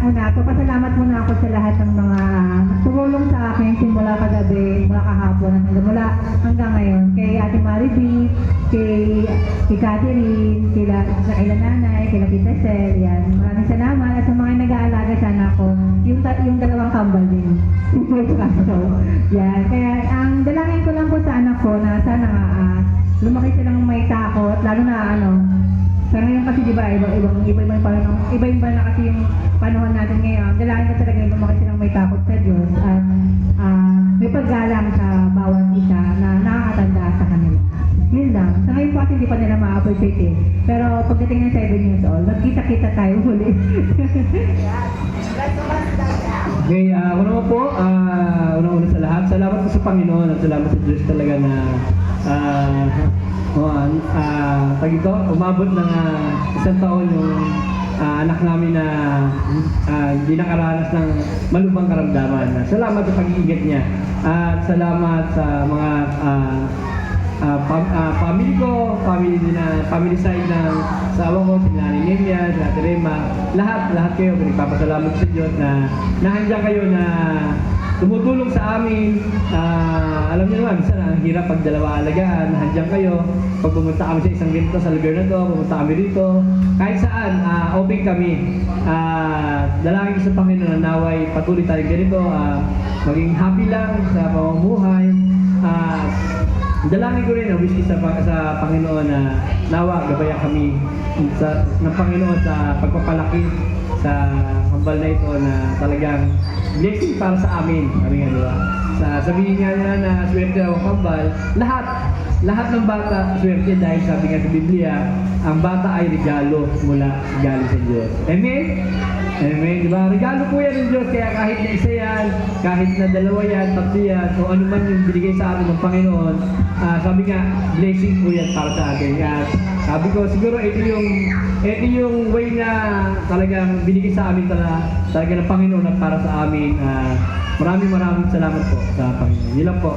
muna, papasalamat muna ako sa lahat ng mga tumulong sa akin simula kagabi, mula kahapon, mula hanggang ngayon. Kay Ate Maribel, kay Catherine, kila nanay, kila Tita Sel, yan. Maraming salamat at sa mga nag-aalaga sana ako, yung dalawang kambal din. So, yan. Kaya ang dalangin ko lang po sa anak ko na sana lumaki silang may takot, lalo na sa ngayon kasi di ba, iba na kasi yung panahon natin ngayon. Dalangin ko talaga yung lumaki silang may takot sa Diyos at may paggalang sa bawat isa na nakakatanda sa kanila. Yun lang. Sa ngayon po kasi hindi pa nila ma-appreciate eh. Pero pagdating ng 7 years old, magkita-kita tayo huli. Okay, una po, una sa lahat, salamat po sa Panginoon at salamat sa Diyos talaga na umabot ng isang taon yung anak namin na hindi nakaranas ng malubhang karamdaman. Salamat sa pag-iingat niya at salamat sa mga family ko, family side ng asawa ko, si Nanay Nelia, si Ate Rema, lahat kayo, nagpapasalamat sa Diyos na nandiyan kayo na tumutulong sa amin. Alam niyo naman, minsan ang hirap pag dalawa alagaan, nandiyan kayo. Pag pumunta kami sa isang ganito, sa lugar na to, pumunta kami rito, kahit saan, open kami. Dalangin ko sa Panginoon na naway patuloy tayong ganito, maging happy lang sa pamumuhay. Dalangin ko rin, wish ko sa Panginoon na nawa, gabayan kami ng Panginoon sa pagpapalaki sa kambal na ito na talagang blessing para sa amin. Kami nga, diba? Sabihin nga niya na swerte ang kambal, lahat ng bata swerte dahil sabi nga sa Biblia, ang bata ay regalo mula galing sa Diyos. Amen? Amen, diba? Regalo po yan ng Diyos, kaya kahit na isa yan, kahit na dalawa yan, tatlo yan, o ano man yung binigay sa atin ng Panginoon, sabi nga, blessing po yan para sa atin. At sabi ko, siguro ito yung way na talagang binigay sa amin talaga ng Panginoon at para sa amin. Maraming salamat po sa Panginoon. Yun lang po.